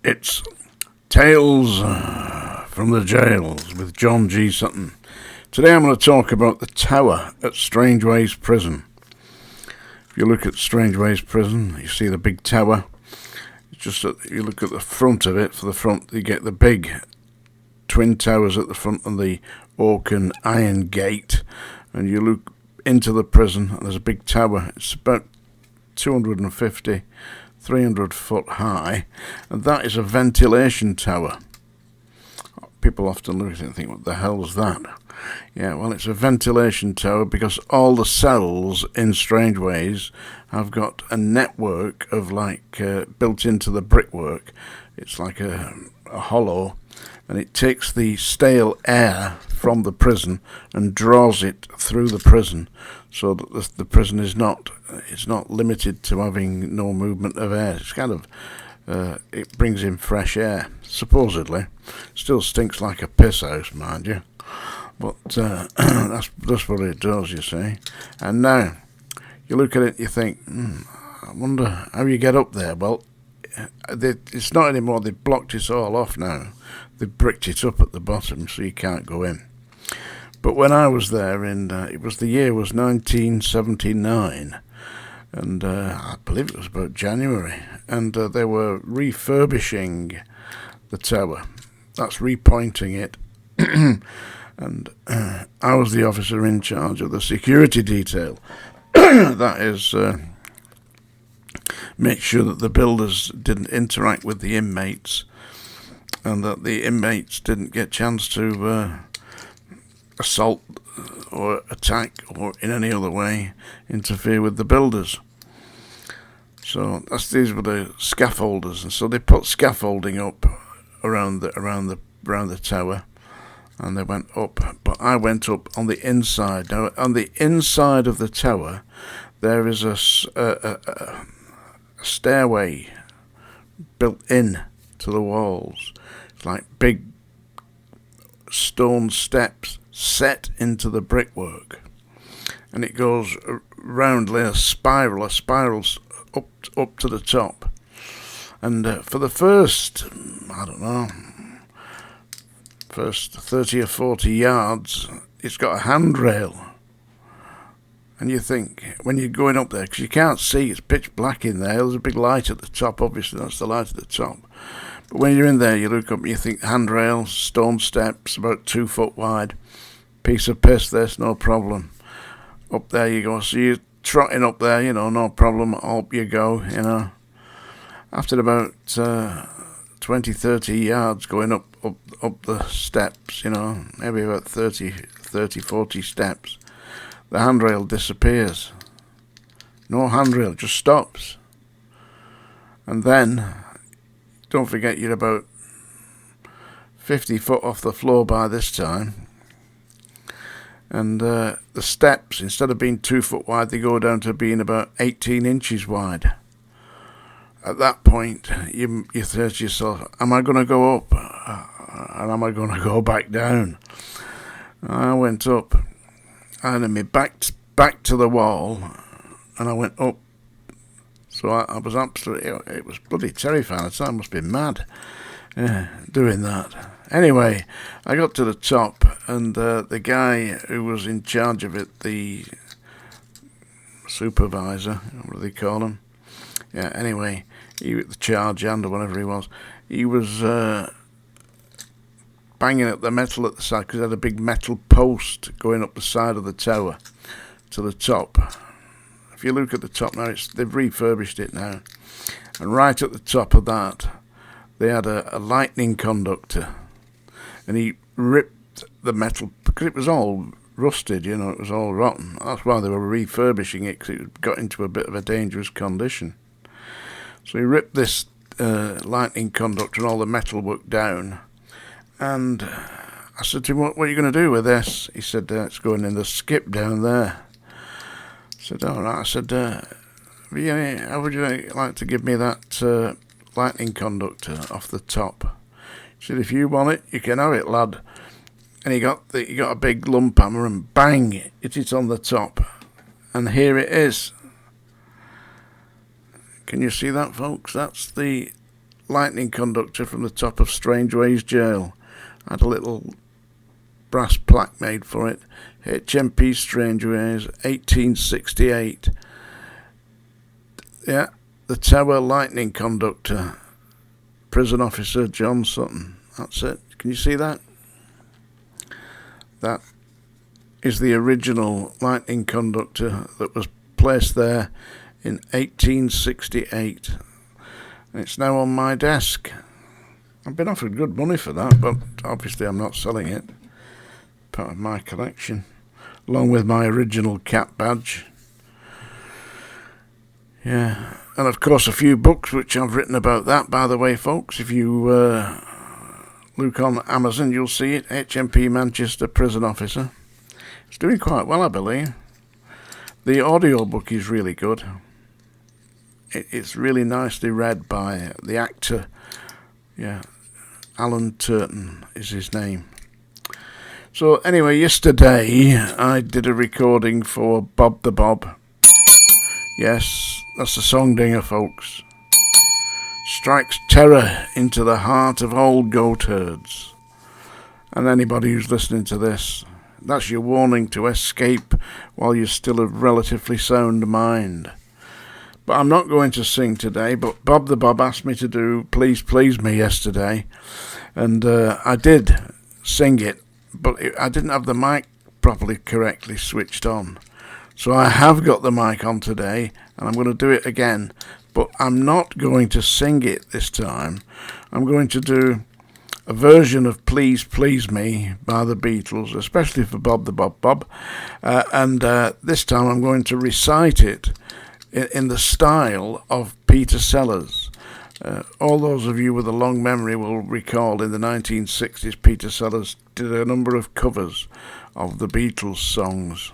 It's Tales from the Jails with John G. Sutton. Today I'm going to talk about the tower at Strangeways Prison. If you look at Strangeways Prison, you see the big tower. It's just that you look at the front of it. For the front, you get the big twin towers at the front and the oak and iron gate. And you look into the prison, and there's a big tower. It's about 250, 300 foot high, and that is a ventilation tower. People often look at it and think, what the hell's that? Yeah, well, it's a ventilation tower because all the cells in Strangeways have got a network of built into the brickwork. It's like a hollow, and it takes the stale air from the prison and draws it through the prison, so that the prison is not limited to having no movement of air. It's kind of it brings in fresh air, supposedly. Still stinks like a piss house, mind you, but that's what it does, you see. And now you look at it, you think, I wonder how you get up there. Well, it's not anymore. They've blocked it all off now. They've bricked it up at the bottom, so you can't go in. But when I was there, the year was 1979, and I believe it was about January, and they were refurbishing the tower. That's repointing it. And I was the officer in charge of the security detail. That is, make sure that the builders didn't interact with the inmates, and that the inmates didn't get a chance to assault or attack or in any other way interfere with the builders. So these were the scaffolders, and so they put scaffolding up around the tower, and they went up. But I went up on the inside. Now, on the inside of the tower, there is a stairway built in to the walls. It's like big stone steps set into the brickwork, and it goes round like a spirals up to the top. And for the first 30 or 40 yards, it's got a handrail. And you think, when you're going up there, because you can't see, it's pitch black in there. There's a big light at the top, obviously, that's the light at the top. But when you're in there, you look up and you think, handrails, stone steps, about 2 foot wide. Piece of piss, there's no problem. Up there you go. So you're trotting up there, no problem. Up you go, After about 20, 30 yards going up the steps, maybe about 30, 40 steps, the handrail disappears. No handrail, just stops. And then, don't forget, you're about 50 foot off the floor by this time. And the steps, instead of being 2 foot wide, they go down to being about 18 inches wide. At that point, you say to yourself, am I going to go up? And am I going to go back down? I went up. I had my back to the wall, and I went up. So I was absolutely, it was bloody terrifying. I thought I must be mad doing that. Anyway, I got to the top, and the guy who was in charge of it, the supervisor, what do they call him? Yeah, anyway, the charge hand or whatever he was banging at the metal at the side, because it had a big metal post going up the side of the tower to the top. If you look at the top now, they've refurbished it now, and right at the top of that, they had a lightning conductor, and he ripped the metal, because it was all rusted, it was all rotten. That's why they were refurbishing it, because it got into a bit of a dangerous condition. So he ripped this lightning conductor and all the metalwork down, and I said to him, what are you going to do with this? He said, it's going in the skip down there. I said, all right. I said, how would you like to give me that lightning conductor off the top? He said, if you want it, you can have it, lad. And he got a big lump hammer and bang, hit it on the top. And here it is. Can you see that, folks? That's the lightning conductor from the top of Strangeways jail. I had a little brass plaque made for it. HMP Strangeways, 1868. Yeah, the Tower lightning conductor. Prison officer John Sutton. That's it. Can you see that? That is the original lightning conductor that was placed there in 1868. And it's now on my desk. I've been offered good money for that, but obviously I'm not selling it. Part of my collection, along with my original cat badge. Yeah, and of course a few books which I've written about that, by the way, folks. If you look on Amazon, you'll see it. HMP Manchester Prison Officer. It's doing quite well, I believe. The audio book is really good. It's really nicely read by the actor. Yeah, Alan Turton is his name. So anyway, yesterday I did a recording for Bob the Bob. Yes, that's the song dinger, folks. Strikes terror into the heart of old goat herds. And anybody who's listening to this, that's your warning to escape while you're still of relatively sound mind. But I'm not going to sing today, but Bob the Bob asked me to do Please Please Me yesterday. And I did sing it, but I didn't have the mic properly correctly switched on. So I have got the mic on today, and I'm going to do it again. But I'm not going to sing it this time. I'm going to do a version of Please Please Me by the Beatles, especially for Bob the Bob Bob. And this time I'm going to recite it in the style of Peter Sellers. All those of you with a long memory will recall in the 1960s Peter Sellers did a number of covers of the Beatles songs.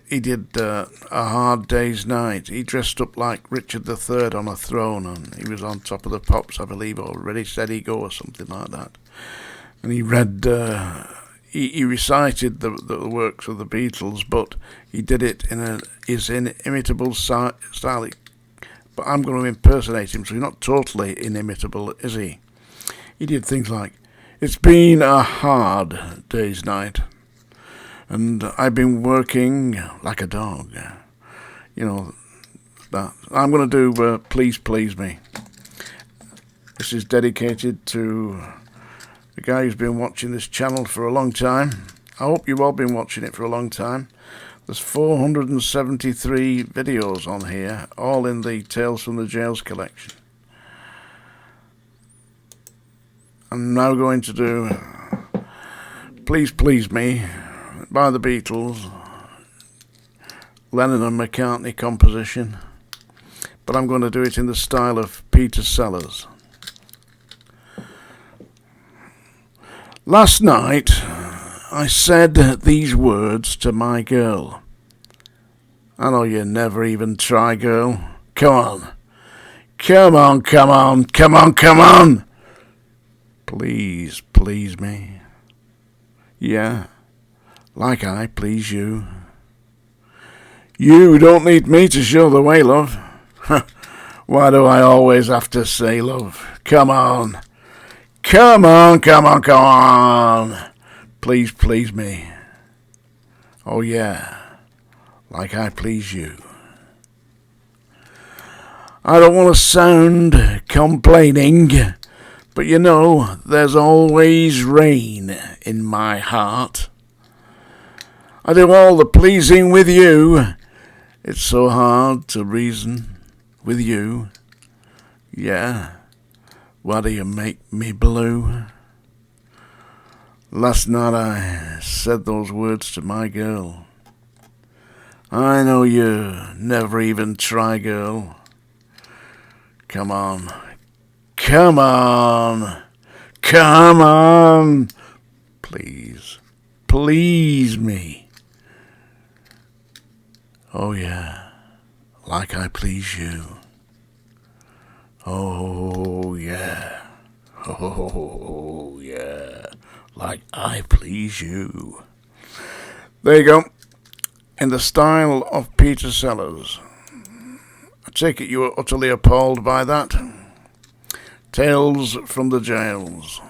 He did A Hard Day's Night. He dressed up like Richard III on a throne, and he was on Top of the Pops, I believe, or Ready, Steady, Go, or something like that. And he read, he recited the works of the Beatles, but he did it in his inimitable style. But I'm going to impersonate him, so he's not totally inimitable, is he? He did things like, "It's been a hard day's night, and I've been working like a dog." You know, that. I'm going to do Please Please Me. This is dedicated to the guy who's been watching this channel for a long time. I hope you've all been watching it for a long time. There's 473 videos on here, all in the Tales from the Jails collection. I'm now going to do Please Please Me by the Beatles, Lennon and McCartney composition, but I'm going to do it in the style of Peter Sellers. Last night I said these words to my girl. I know you never even try, girl. Come on. Come on, come on, come on, come on. Please, please me. Yeah, like I please you. You don't need me to show the way, love. Why do I always have to say, love? Come on. Come on, come on, come on. Please, please me. Oh, yeah, like I please you. I don't want to sound complaining, but you know, there's always rain in my heart. I do all the pleasing with you. It's so hard to reason with you. Yeah, why do you make me blue? Last night I said those words to my girl. I know you never even try, girl. Come on. Come on. Come on. Please. Please me. Oh yeah. Like I please you. Oh yeah. Oh yeah. Like I please you. There you go. In the style of Peter Sellers. I take it you were utterly appalled by that. Tales from the Jails.